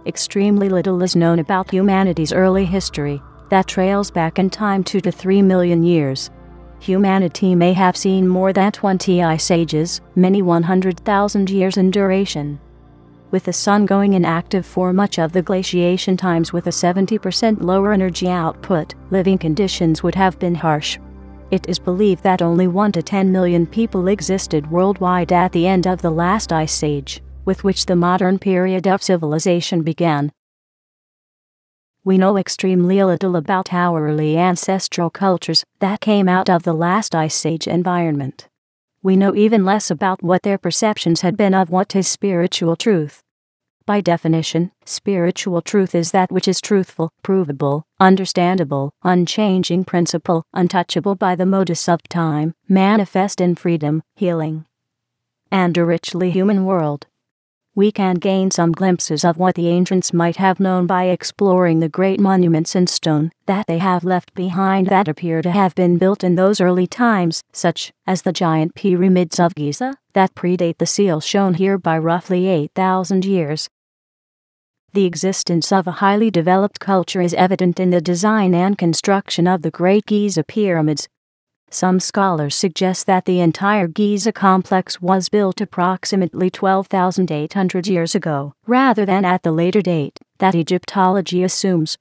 Extremely little is known about humanity's early history, that trails back in time 2 to 3 million years. Humanity may have seen more than 20 ice ages, many 100,000 years in duration. With the sun going inactive for much of the glaciation times with a 70% lower energy output, living conditions would have been harsh. It is believed that only 1 to 10 million people existed worldwide at the end of the last ice age, with which the modern period of civilization began. We know extremely little about our early ancestral cultures that came out of the last ice age environment. We know even less about what their perceptions had been of what is spiritual truth. By definition, spiritual truth is that which is truthful, provable, understandable, unchanging principle, untouchable by the modus of time, manifest in freedom, healing, and a richly human world. We can gain some glimpses of what the ancients might have known by exploring the great monuments in stone that they have left behind that appear to have been built in those early times, such as the giant pyramids of Giza, that predate the seal shown here by roughly 8,000 years. The existence of a highly developed culture is evident in the design and construction of the Great Giza Pyramids. Some scholars suggest that the entire Giza complex was built approximately 12,800 years ago, rather than at the later date that Egyptology assumes.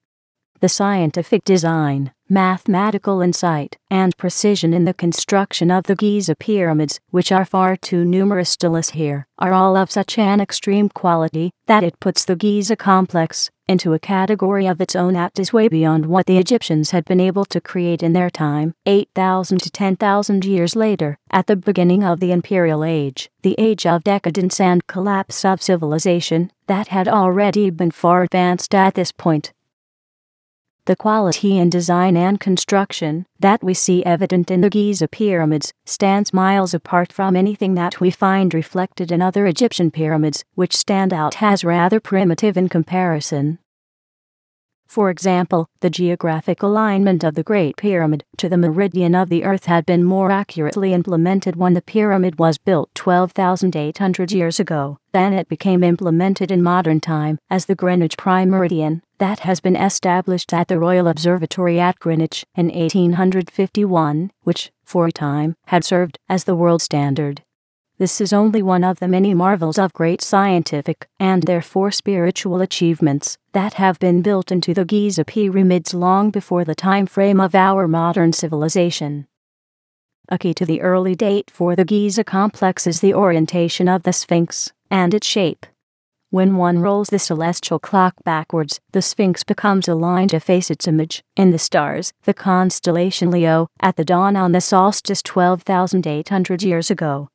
The scientific design, mathematical insight, and precision in the construction of the Giza Pyramids, which are far too numerous to list here, are all of such an extreme quality that it puts the Giza complex into a category of its own that is way beyond what the Egyptians had been able to create in their time, 8,000 to 10,000 years later, at the beginning of the Imperial Age, the age of decadence and collapse of civilization, that had already been far advanced at this point. The quality in design and construction that we see evident in the Giza Pyramids stands miles apart from anything that we find reflected in other Egyptian pyramids, which stand out as rather primitive in comparison. For example, the geographic alignment of the Great Pyramid to the meridian of the Earth had been more accurately implemented when the pyramid was built 12,800 years ago than it became implemented in modern time as the Greenwich Prime Meridian that has been established at the Royal Observatory at Greenwich in 1851, which, for a time, had served as the world standard. This is only one of the many marvels of great scientific and therefore spiritual achievements that have been built into the Giza Pyramids long before the time frame of our modern civilization. A key to the early date for the Giza complex is the orientation of the Sphinx and its shape. When one rolls the celestial clock backwards, the Sphinx becomes aligned to face its image in the stars, the constellation Leo, at the dawn on the solstice 12,800 years ago.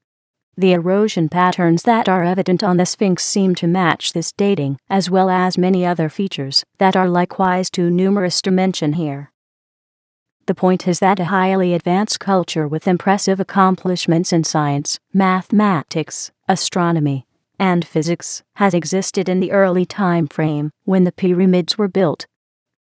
The erosion patterns that are evident on the Sphinx seem to match this dating, as well as many other features that are likewise too numerous to mention here. The point is that a highly advanced culture with impressive accomplishments in science, mathematics, astronomy, and physics has existed in the early time frame when the pyramids were built.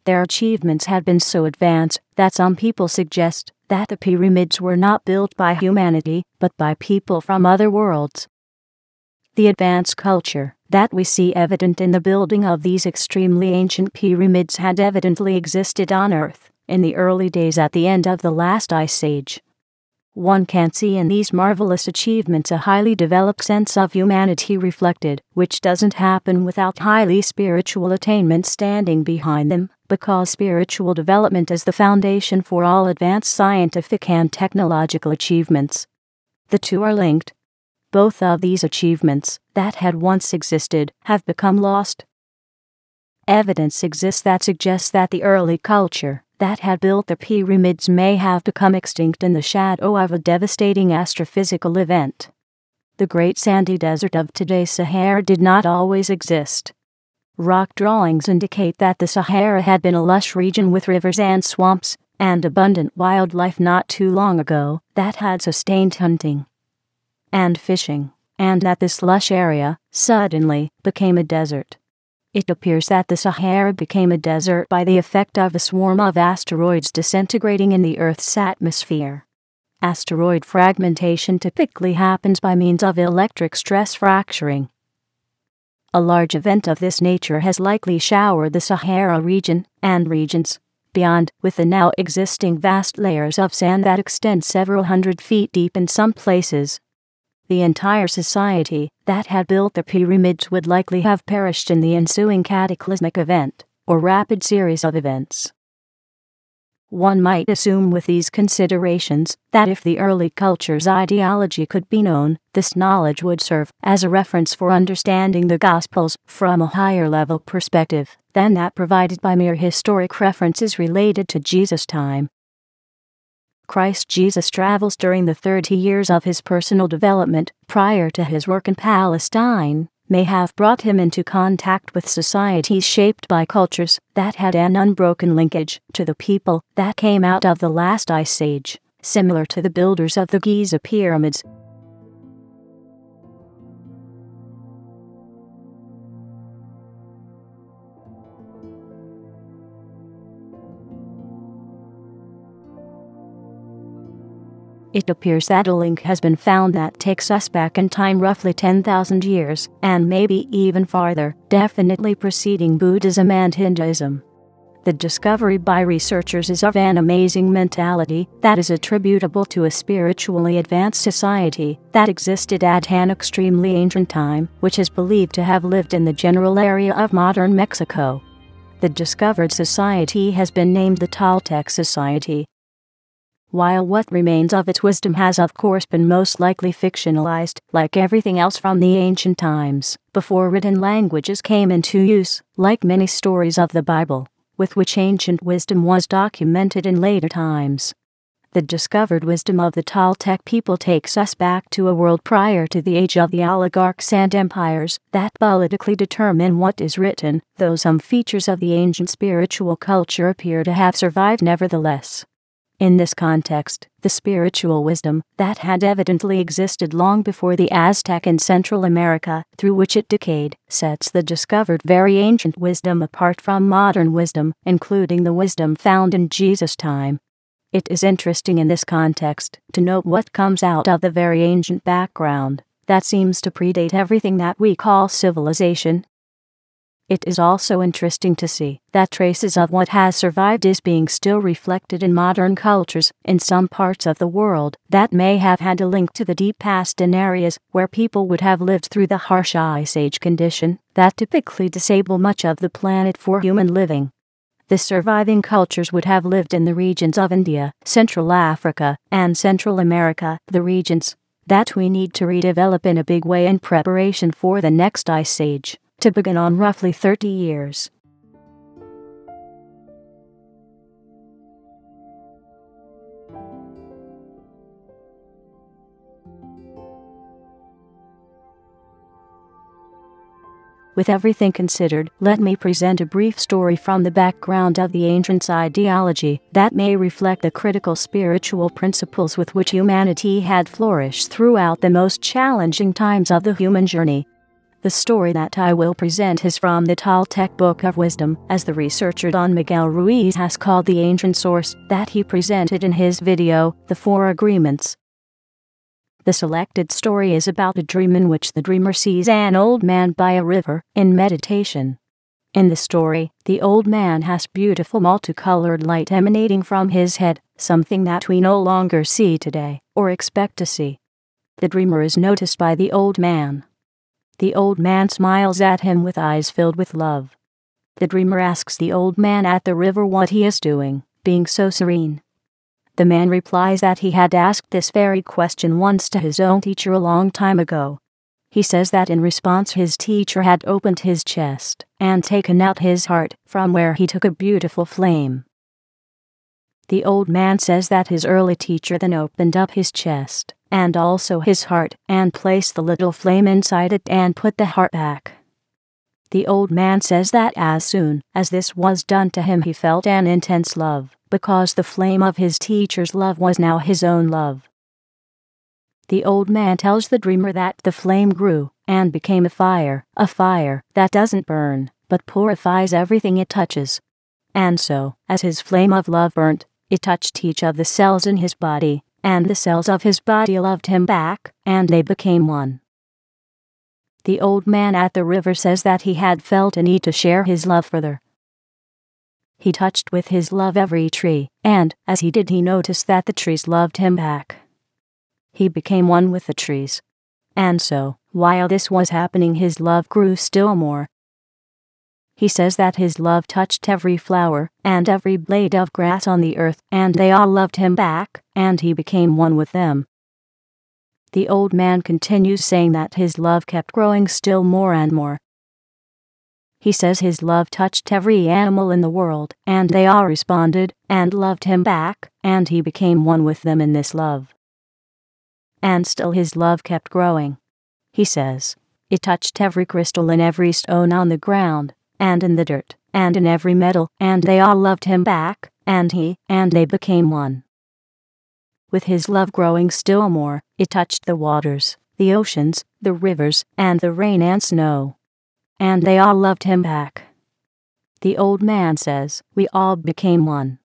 Their achievements had been so advanced that some people suggest that the pyramids were not built by humanity, but by people from other worlds. The advanced culture that we see evident in the building of these extremely ancient pyramids had evidently existed on Earth in the early days at the end of the last ice age. One can see in these marvelous achievements a highly developed sense of humanity reflected, which doesn't happen without highly spiritual attainment standing behind them, because spiritual development is the foundation for all advanced scientific and technological achievements. The two are linked. Both of these achievements that had once existed have become lost. Evidence exists that suggests that the early culture that had built the pyramids may have become extinct in the shadow of a devastating astrophysical event. The great sandy desert of today's Sahara did not always exist. Rock drawings indicate that the Sahara had been a lush region with rivers and swamps, and abundant wildlife not too long ago that had sustained hunting and fishing, and that this lush area suddenly became a desert. It appears that the Sahara became a desert by the effect of a swarm of asteroids disintegrating in the Earth's atmosphere. Asteroid fragmentation typically happens by means of electric stress fracturing. A large event of this nature has likely showered the Sahara region and regions beyond with the now existing vast layers of sand that extend several hundred feet deep in some places. The entire society that had built the pyramids would likely have perished in the ensuing cataclysmic event, or rapid series of events. One might assume with these considerations that if the early culture's ideology could be known, this knowledge would serve as a reference for understanding the Gospels from a higher-level perspective than that provided by mere historic references related to Jesus' time. Christ Jesus travels during the 30 years of his personal development prior to his work in Palestine, may have brought him into contact with societies shaped by cultures that had an unbroken linkage to the people that came out of the last ice age, similar to the builders of the Giza pyramids. It appears that a link has been found that takes us back in time roughly 10,000 years, and maybe even farther, definitely preceding Buddhism and Hinduism. The discovery by researchers is of an amazing mentality that is attributable to a spiritually advanced society that existed at an extremely ancient time, which is believed to have lived in the general area of modern Mexico. The discovered society has been named the Toltec Society. While what remains of its wisdom has of course been most likely fictionalized, like everything else from the ancient times, before written languages came into use, like many stories of the Bible, with which ancient wisdom was documented in later times. The discovered wisdom of the Toltec people takes us back to a world prior to the age of the oligarchs and empires that politically determine what is written, though some features of the ancient spiritual culture appear to have survived nevertheless. In this context, the spiritual wisdom that had evidently existed long before the Aztec in Central America, through which it decayed, sets the discovered very ancient wisdom apart from modern wisdom, including the wisdom found in Jesus' time. It is interesting in this context to note what comes out of the very ancient background that seems to predate everything that we call civilization. It is also interesting to see that traces of what has survived is being still reflected in modern cultures in some parts of the world that may have had a link to the deep past in areas where people would have lived through the harsh ice age condition that typically disable much of the planet for human living. The surviving cultures would have lived in the regions of India, Central Africa, and Central America, the regions that we need to redevelop in a big way in preparation for the next ice age, to begin on roughly 30 years. With everything considered, let me present a brief story from the background of the ancients' ideology that may reflect the critical spiritual principles with which humanity had flourished throughout the most challenging times of the human journey. The story that I will present is from the Toltec Book of Wisdom, as the researcher Don Miguel Ruiz has called the ancient source that he presented in his video, The Four Agreements. The selected story is about a dream in which the dreamer sees an old man by a river, in meditation. In the story, the old man has beautiful multicolored light emanating from his head, something that we no longer see today, or expect to see. The dreamer is noticed by the old man. The old man smiles at him with eyes filled with love. The dreamer asks the old man at the river what he is doing, being so serene. The man replies that he had asked this very question once to his own teacher a long time ago. He says that in response his teacher had opened his chest and taken out his heart, from where he took a beautiful flame. The old man says that his early teacher then opened up his chest and also his heart, and placed the little flame inside it and put the heart back. The old man says that as soon as this was done to him he felt an intense love, because the flame of his teacher's love was now his own love. The old man tells the dreamer that the flame grew and became a fire that doesn't burn, but purifies everything it touches. And so, as his flame of love burnt, it touched each of the cells in his body, and the cells of his body loved him back, and they became one. The old man at the river says that he had felt a need to share his love further. He touched with his love every tree, and, as he did, he noticed that the trees loved him back. He became one with the trees. And so, while this was happening, his love grew still more. He says that his love touched every flower and every blade of grass on the earth, and they all loved him back, and he became one with them. The old man continues saying that his love kept growing still more and more. He says his love touched every animal in the world, and they all responded and loved him back, and he became one with them in this love. And still his love kept growing. He says, it touched every crystal and every stone on the ground, and in the dirt, and in every metal, and they all loved him back, and they became one. With his love growing still more, it touched the waters, the oceans, the rivers, and the rain and snow. And they all loved him back. The old man says, we all became one.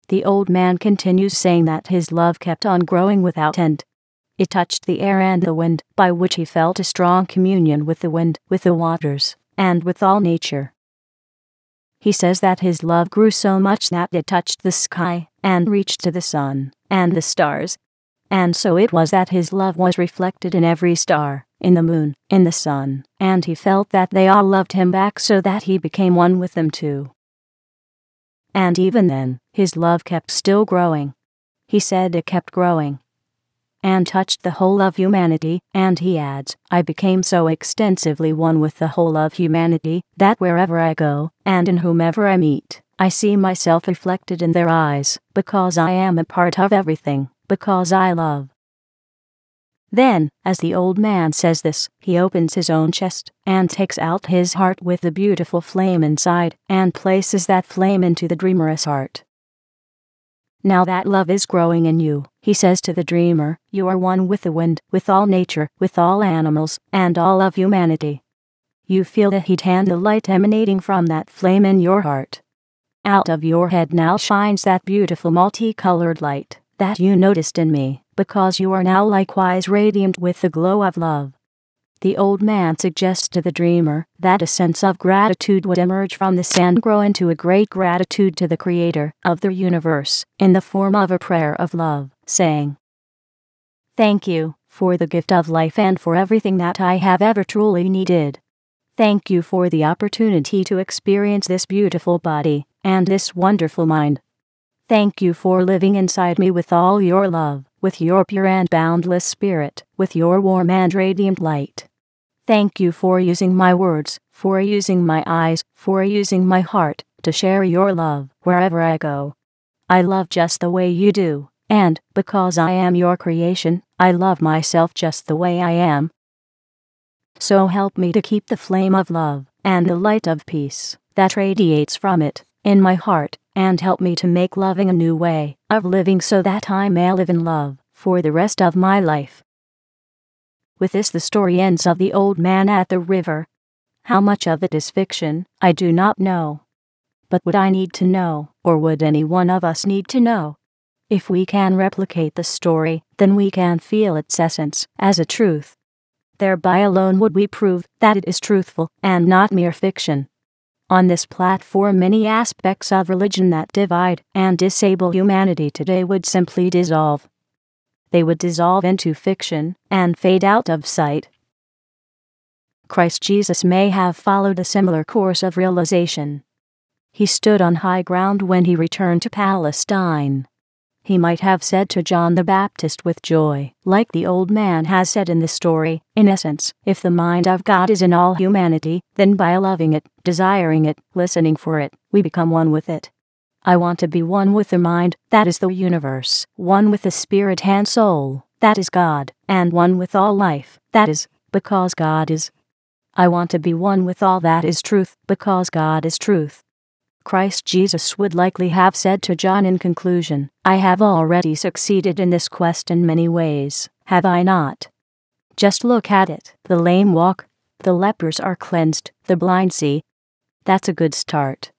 The old man continues saying that his love kept on growing without end. It touched the air and the wind, by which he felt a strong communion with the wind, with the waters, and with all nature. He says that his love grew so much that it touched the sky, and reached to the sun, and the stars. And so it was that his love was reflected in every star, in the moon, in the sun, and he felt that they all loved him back, so that he became one with them too. And even then, his love kept still growing. He said it kept growing and touched the whole of humanity, and he adds, I became so extensively one with the whole of humanity, that wherever I go, and in whomever I meet, I see myself reflected in their eyes, because I am a part of everything, because I love. Then, as the old man says this, he opens his own chest, and takes out his heart with the beautiful flame inside, and places that flame into the dreamer's heart. Now that love is growing in you, he says to the dreamer, you are one with the wind, with all nature, with all animals, and all of humanity. You feel the heat and the light emanating from that flame in your heart. Out of your head now shines that beautiful multicolored light that you noticed in me, because you are now likewise radiant with the glow of love. The old man suggests to the dreamer that a sense of gratitude would emerge from this and grow into a great gratitude to the Creator of the universe, in the form of a prayer of love, saying, thank you for the gift of life and for everything that I have ever truly needed. Thank you for the opportunity to experience this beautiful body and this wonderful mind. Thank you for living inside me with all your love, with your pure and boundless spirit, with your warm and radiant light. Thank you for using my words, for using my eyes, for using my heart, to share your love wherever I go. I love just the way you do, and, because I am your creation, I love myself just the way I am. So help me to keep the flame of love, and the light of peace, that radiates from it, in my heart, and help me to make loving a new way of living so that I may live in love for the rest of my life. With this the story ends of the old man at the river. How much of it is fiction, I do not know. But would I need to know, or would any one of us need to know? If we can replicate the story, then we can feel its essence as a truth. Thereby alone would we prove that it is truthful and not mere fiction. On this platform, many aspects of religion that divide and disable humanity today would simply dissolve. They would dissolve into fiction and fade out of sight. Christ Jesus may have followed a similar course of realization. He stood on high ground when he returned to Palestine. He might have said to John the Baptist with joy, like the old man has said in the story, in essence, if the mind of God is in all humanity, then by loving it, desiring it, listening for it, we become one with it. I want to be one with the mind, that is the universe, one with the spirit and soul, that is God, and one with all life, that is, because God is. I want to be one with all that is truth, because God is truth. Christ Jesus would likely have said to John in conclusion, I have already succeeded in this quest in many ways, have I not? Just look at it, the lame walk, the lepers are cleansed, the blind see. That's a good start.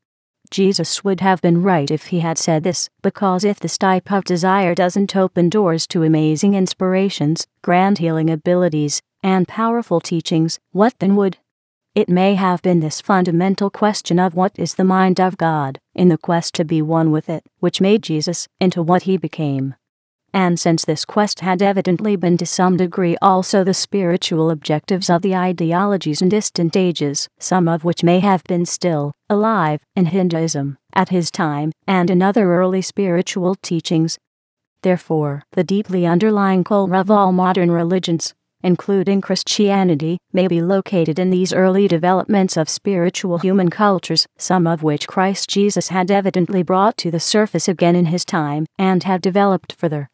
Jesus would have been right if he had said this, because if this type of desire doesn't open doors to amazing inspirations, grand healing abilities, and powerful teachings, what then would? It may have been this fundamental question of what is the mind of God, in the quest to be one with it, which made Jesus into what he became. And since this quest had evidently been to some degree also the spiritual objectives of the ideologies in distant ages, some of which may have been still alive in Hinduism at his time and in other early spiritual teachings, therefore the deeply underlying core of all modern religions, including Christianity, may be located in these early developments of spiritual human cultures, some of which Christ Jesus had evidently brought to the surface again in his time and had developed further.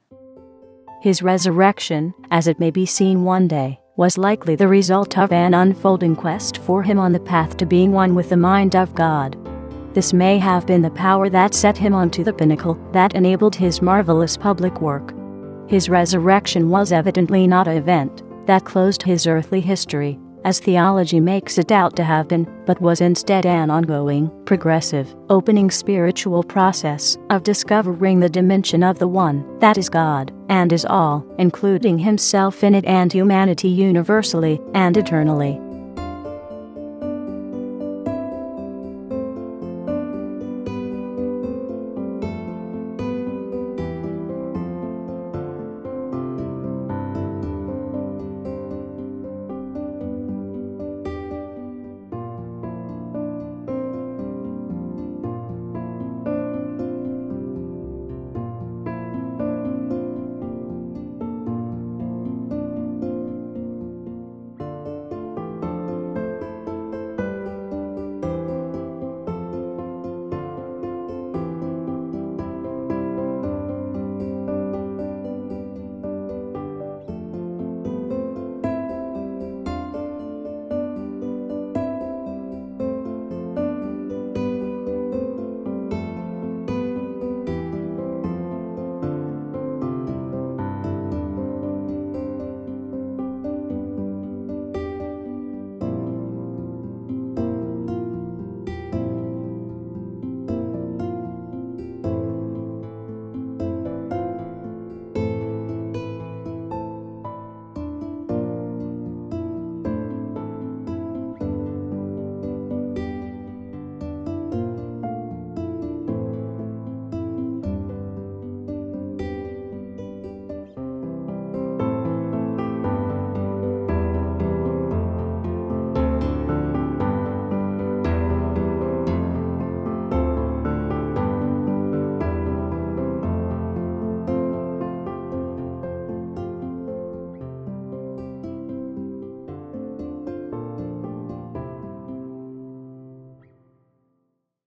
His resurrection, as it may be seen one day, was likely the result of an unfolding quest for him on the path to being one with the mind of God. This may have been the power that set him onto the pinnacle that enabled his marvelous public work. His resurrection was evidently not an event that closed his earthly history, as theology makes it out to have been, but was instead an ongoing, progressive, opening spiritual process of discovering the dimension of the one that is God and is all, including himself in it and humanity universally and eternally.